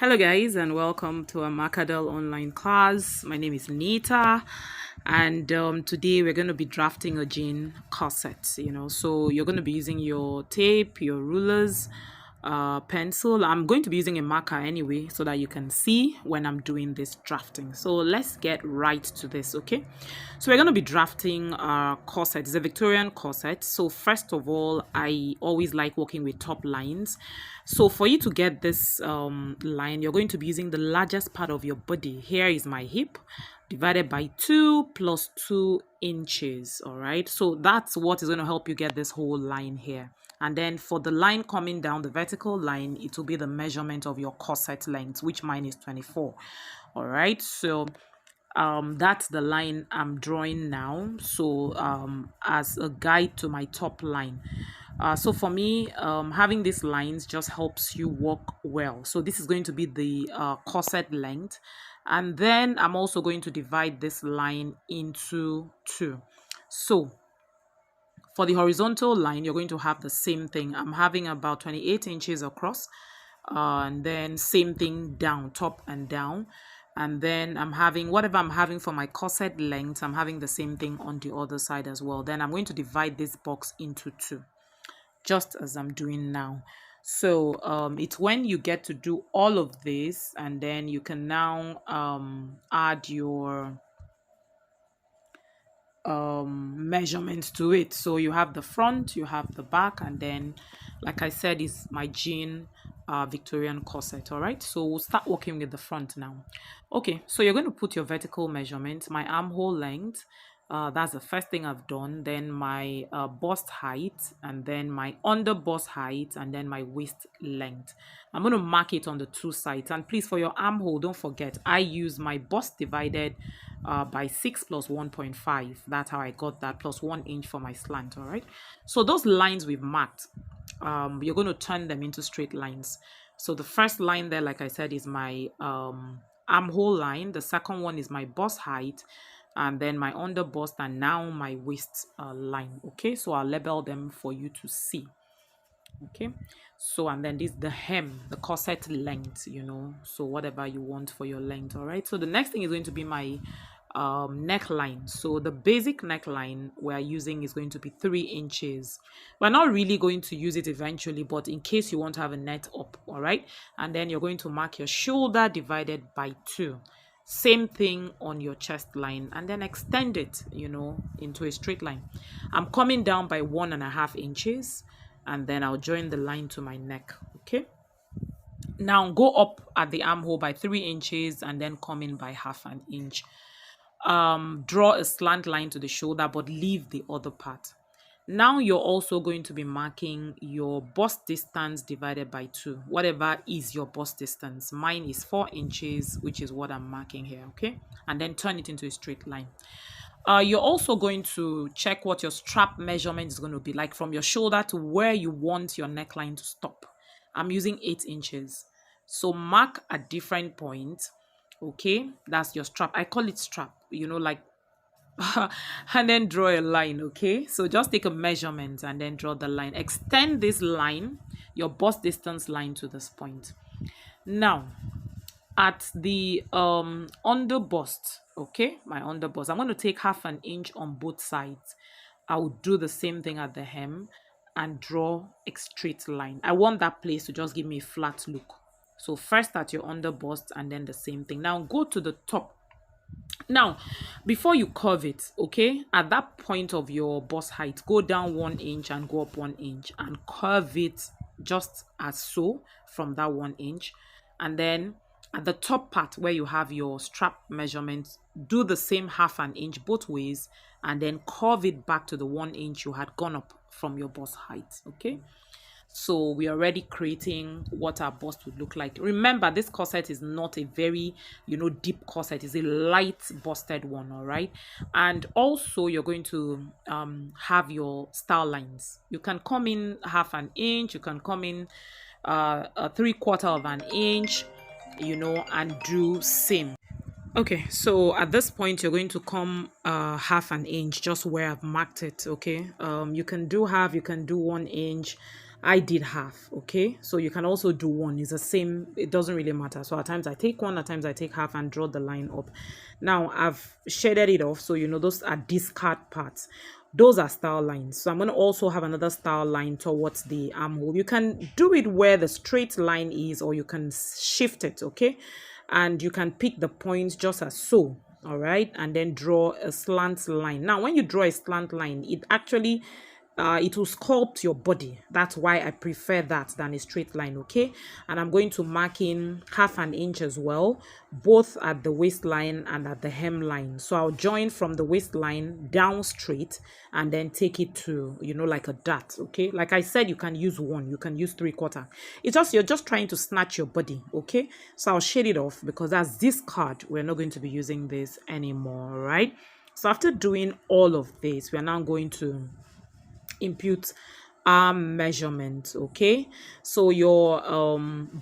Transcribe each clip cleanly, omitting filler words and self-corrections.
Hello guys and welcome to a Macadel online class. My name is Nita and today we're going to be drafting a jean corset, so you're going to be using your tape, your rulers, pencil. I'm going to be using a marker anyway so that you can see when I'm doing this drafting. So let's get right to this, okay? So we're going to be drafting a corset. It's a Victorian corset. So first of all, I always like working with top lines. So for you to get this line, you're going to be using the largest part of your body. Here is my hip divided by 2 plus 2 inches. All right, so that's what is going to help you get this whole line here. And then for the line coming down, the vertical line, it will be the measurement of your corset length, which mine is 24. All right, so that's the line I'm drawing now. So as a guide to my top line. So for me, having these lines just helps you walk well. So this is going to be the corset length. And then I'm also going to divide this line into 2. So for the horizontal line, you're going to have the same thing. I'm having about 28 inches across, and then same thing down, top and down. And then I'm having whatever I'm having for my corset length, I'm having the same thing on the other side as well. Then I'm going to divide this box into 2, just as I'm doing now. So it's when you get to do all of this, and then you can now add your measurements to it. So you have the front, you have the back, and then like I said, is my jean Victorian corset. All right, so we'll start working with the front now. Okay, so you're going to put your vertical measurement, my armhole length, that's the first thing I've done, then my bust height, and then my under bust height, and then my waist length. I'm going to mark it on the 2 sides. And please, for your armhole, don't forget I use my bust divided by 6 plus 1.5. That's how I got that, plus 1 inch for my slant. All right, so those lines we've marked, you're going to turn them into straight lines. So the first line there, like I said, is my armhole line. The second one is my bust height, and then my under bust, and now my waist line. Okay, so I'll label them for you to see. Okay, so and then this the hem, the corset length, so whatever you want for your length. All right, so the next thing is going to be my neckline. So the basic neckline we're using is going to be 3 inches. We're not really going to use it eventually, but in case you want to have a net up. All right, and then you're going to mark your shoulder divided by 2. Same thing on your chest line, and then extend it into a straight line. I'm coming down by 1.5 inches, and then I'll join the line to my neck. Okay, now go up at the armhole by 3 inches, and then come in by 0.5 inch. Draw a slant line to the shoulder, but leave the other part. Now you're also going to be marking your bust distance divided by 2, whatever is your bust distance. Mine is 4 inches, which is what I'm marking here. Okay, and then turn it into a straight line. You're also going to check what your strap measurement is going to be, like from your shoulder to where you want your neckline to stop. I'm using 8 inches, so mark a different point. Okay, that's your strap. I call it strap, like and then draw a line. Okay, so just take a measurement and then draw the line. Extend this line, your bust distance line, to this point. Now at the under bust, okay, my under bust, I'm going to take 0.5 inch on both sides. I will do the same thing at the hem and draw a straight line. I want that place to just give me a flat look. So first at your under bust, and then the same thing. Now go to the top. Now before you curve it, okay, at that point of your bust height, go down 1 inch and go up 1 inch and curve it just as so from that 1 inch. And then at the top part where you have your strap measurement, do the same 0.5 inch both ways, and then curve it back to the 1 inch you had gone up from your bust height. Okay, so we're already creating what our bust would look like. Remember, this corset is not a very deep corset. It's a light busted one. All right, and also you're going to have your style lines. You can come in 0.5 inch, you can come in a 3/4 of an inch, and do same. Okay, so at this point you're going to come 0.5 inch just where I've marked it. Okay, you can do half, you can do 1 inch, I did half. Okay, so you can also do one. It's the same, it doesn't really matter. So at times I take one, at times I take half and draw the line up. Now I've shaded it off, so you know those are discard parts. Those are style lines. So I'm going to also have another style line towards the armhole. You can do it where the straight line is, or you can shift it. Okay, and you can pick the points just as so. All right, and then draw a slant line. Now when you draw a slant line, it actually it will sculpt your body. That's why I prefer that than a straight line. Okay, and I'm going to mark in half an inch as well, both at the waistline and at the hemline. So I'll join from the waistline down straight and then take it to, you know, like a dart. Okay, like I said, you can use one, you can use 3/4. It's just, you're just trying to snatch your body. Okay, so I'll shade it off because that's this card. We're not going to be using this anymore. Right, so after doing all of this, we are now going to impute arm measurement. Okay, so your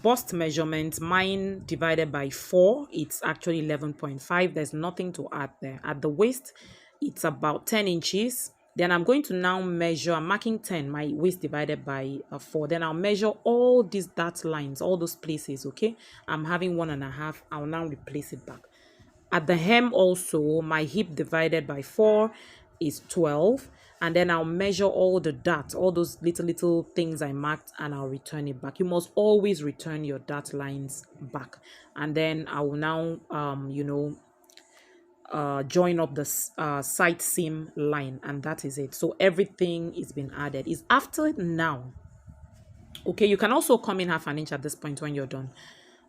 bust measurement, mine divided by 4, it's actually 11.5. There's nothing to add there. At the waist, it's about 10 inches. Then I'm going to now measure, I'm marking 10, my waist divided by 4. Then I'll measure all these dot lines, all those places. Okay, I'm having 1.5. I'll now replace it back. At the hem also, my hip divided by 4 is 12. And then I'll measure all the dots, all those little things I marked, and I'll return it back. You must always return your dot lines back. And then I will now, join up the side seam line, and that is it. So everything is been added. Is after now. Okay, you can also come in half an inch at this point when you're done.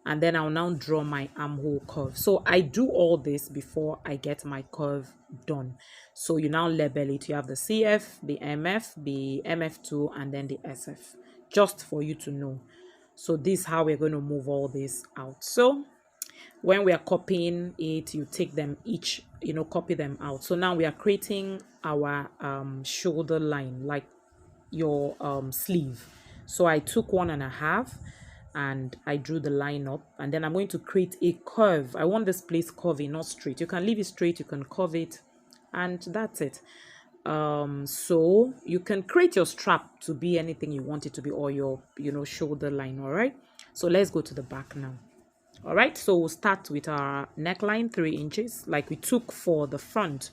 And then I'll now draw my armhole curve. So I do all this before I get my curve done. So you now label it. You have the CF, the MF, the MF2, and then the SF, just for you to know. So this is how we're going to move all this out. So when we are copying it, you take them each, copy them out. So now we are creating our shoulder line, like your sleeve. So I took 1.5 and I drew the line up, and then I'm going to create a curve. I want this place curvy, not straight. You can leave it straight, you can curve it, and that's it. So you can create your strap to be anything you want it to be, or your shoulder line. All right, so let's go to the back now. All right, so we'll start with our neckline, 3 inches like we took for the front,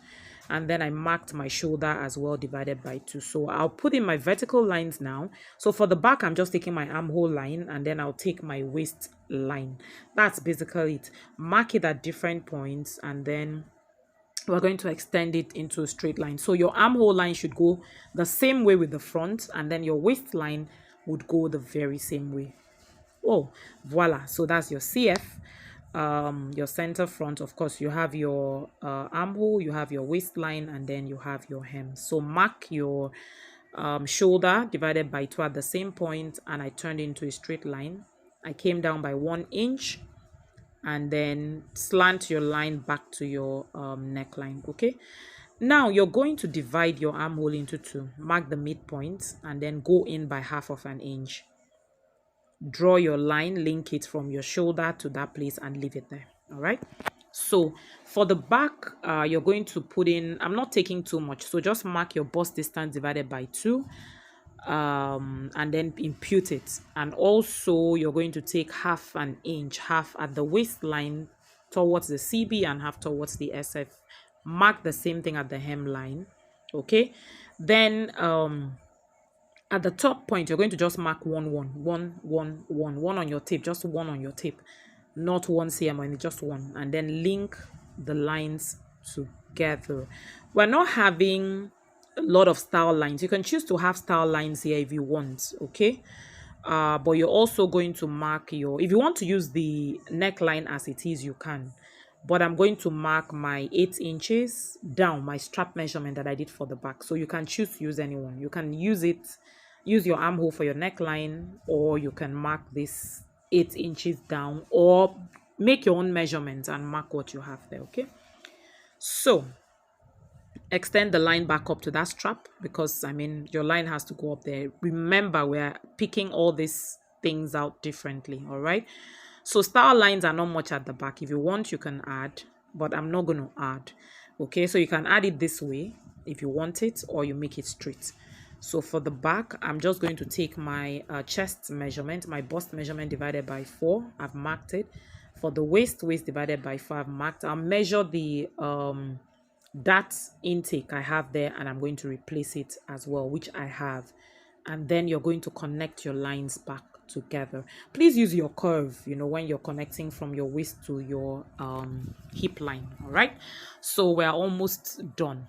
and then I marked my shoulder as well, divided by 2. So I'll put in my vertical lines now. So for the back, I'm just taking my armhole line, and then I'll take my waist line. That's basically it. Mark it at different points, and then we're going to extend it into a straight line. So your armhole line should go the same way with the front, and then your waistline would go the very same way. Oh, voila. So that's your CF. Your center front. Of course, you have your armhole, you have your waistline, and then you have your hem. So mark your shoulder divided by 2 at the same point, and I turned into a straight line. I came down by 1 inch, and then slant your line back to your neckline. Okay, now you're going to divide your armhole into 2. Mark the midpoint, and then go in by 1/2 inch. Draw your line, link it from your shoulder to that place, and leave it there. All right, so for the back, you're going to put in, I'm not taking too much, so just mark your bust distance divided by 2, and then impute it. And also you're going to take 1/2 inch, half at the waistline towards the CB and half towards the SF. Mark the same thing at the hemline. Okay, then at the top point, you're going to just mark 1 on your tape, just 1 on your tape, not 1 cm, just 1, and then link the lines together. We're not having a lot of style lines. You can choose to have style lines here if you want. Okay, but you're also going to mark your, if you want to use the neckline as it is, you can, but I'm going to mark my 8 inches down, my strap measurement that I did for the back. So you can choose to use anyone. You can use your armhole for your neckline, or you can mark this 8 inches down, or make your own measurements and mark what you have there. Okay, so extend the line back up to that strap, because your line has to go up there. Remember, we're picking all these things out differently. All right, so style lines are not much at the back. If you want, you can add, but I'm not going to add. Okay, so you can add it this way if you want it, or you make it straight. So for the back, I'm just going to take my chest measurement, my bust measurement divided by 4. I've marked it. For the waist divided by 4, I've marked. I'll measure the that intake I have there, and I'm going to replace it as well, which I have. And then you're going to connect your lines back together. Please use your curve, when you're connecting from your waist to your hip line. All right, so we're almost done,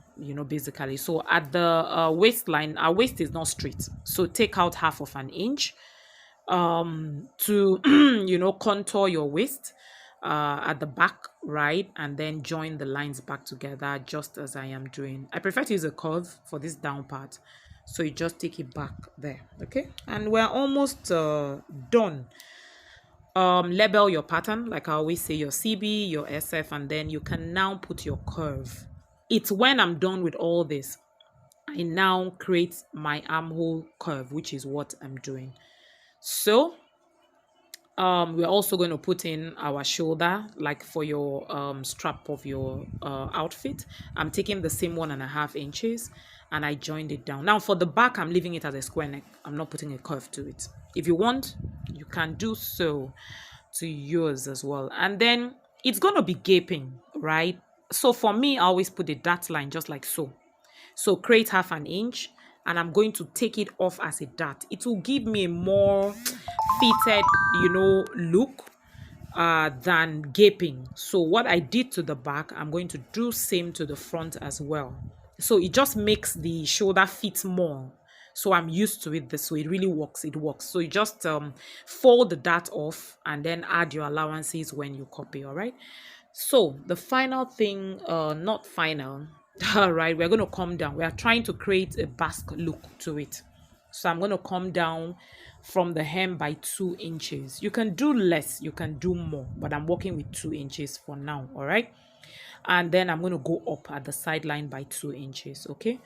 basically. So at the waistline, our waist is not straight, so take out half of an inch to contour your waist at the back, right? And then join the lines back together, just as I am doing. I prefer to use a curve for this down part, so you just take it back there. Okay, and we're almost done. Label your pattern, like I always say, your CB, your SF, and then you can now put your curve. It's when I'm done with all this, I now create my armhole curve, which is what I'm doing. So we're also going to put in our shoulder, like for your strap of your outfit. I'm taking the same 1.5 inches and I joined it down. Now for the back, I'm leaving it as a square neck. I'm not putting a curve to it. If you want, you can do so to yours as well. And then it's going to be gaping, right? So for me, I always put a dart line just like so. So create half an inch, and I'm going to take it off as a dart. It will give me a more fitted, look than gaping. So what I did to the back, I'm going to do same to the front as well. So it just makes the shoulder fit more. So I'm used to it this way. It really works. It works. So you just fold the dart off and then add your allowances when you copy. All right. So the final thing, not final. All right, we're going to come down. We are trying to create a basque look to it. So I'm going to come down from the hem by 2 inches. You can do less, you can do more, but I'm working with 2 inches for now. All right, and then I'm going to go up at the sideline by 2 inches. Okay,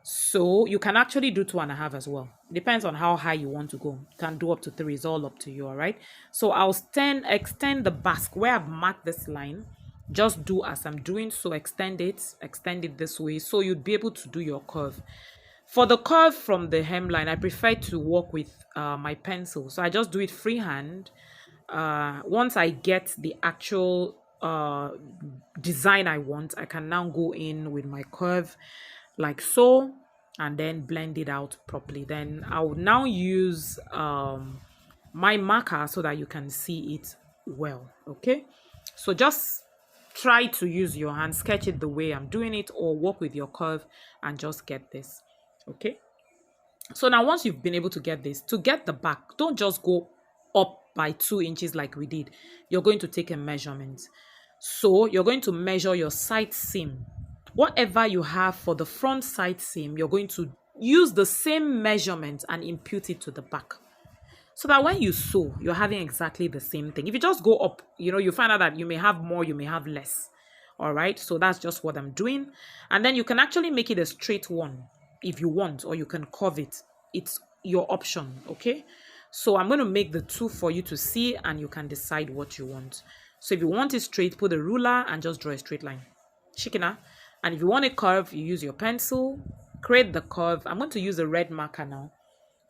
so you can actually do 2.5 as well. Depends on how high you want to go. You can do up to 3. It's all up to you. All right, so I'll extend the basque where I've marked this line. Just do as I'm doing. So extend it this way, so you'd be able to do your curve. For the curve from the hemline, I prefer to work with my pencil, so I just do it freehand. Once I get the actual design I want, I can now go in with my curve like so, and then blend it out properly. Then I will now use my marker so that you can see it well. Okay, so just try to use your hand, sketch it the way I'm doing it, or work with your curve and just get this. Okay, so now once you've been able to get this, to get the back, don't just go up by 2 inches like we did. You're going to take a measurement. So you're going to measure your side seam. Whatever you have for the front side seam, you're going to use the same measurement and impute it to the back, so that when you sew, you're having exactly the same thing. If you just go up, you find out that you may have more, you may have less. All right, so that's just what I'm doing. And then you can actually make it a straight one if you want, or you can curve it. It's your option. Okay, so I'm going to make the 2 for you to see, and you can decide what you want. So if you want it straight, put a ruler and just draw a straight line. Shikina. And if you want a curve, you use your pencil, create the curve. I'm going to use a red marker now,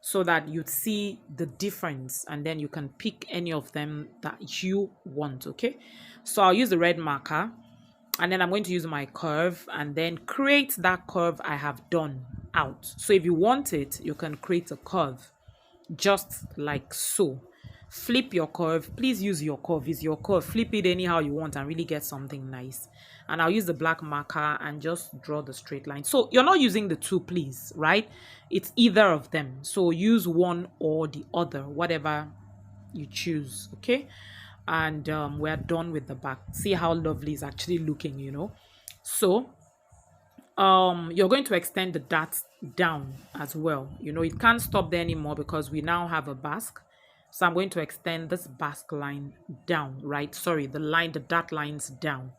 so that you see the difference, and then you can pick any of them that you want. Okay, so I'll use the red marker, and then I'm going to use my curve and then create that curve I have done out. So if you want it, you can create a curve just like so. Flip your curve. Please use your curve. It's your curve. Flip it anyhow you want and really get something nice. And I'll use the black marker and just draw the straight line. So you're not using the 2, please, right? It's either of them. So use one or the other, whatever you choose. Okay, and we're done with the back. See how lovely it's actually looking. So you're going to extend the dart down as well. It can't stop there anymore because we now have a basque. So I'm going to extend this basque line down, right? Sorry, the dart lines down,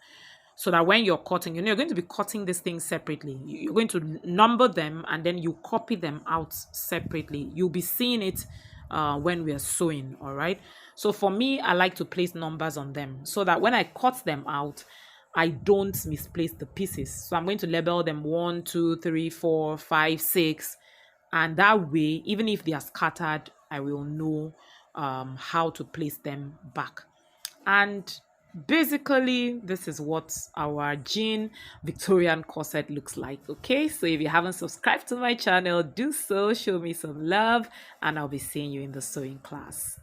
so that when you're cutting, you're going to be cutting this thing separately. You're going to number them and then you copy them out separately. You'll be seeing it when we are sewing. All right, so for me, I like to place numbers on them so that when I cut them out, I don't misplace the pieces. So I'm going to label them 1, 2, 3, 4, 5, 6, and that way, even if they are scattered, I will know how to place them back. And basically, this is what our jean Victorian corset looks like. Okay, so if you haven't subscribed to my channel, do so, show me some love, and I'll be seeing you in the sewing class.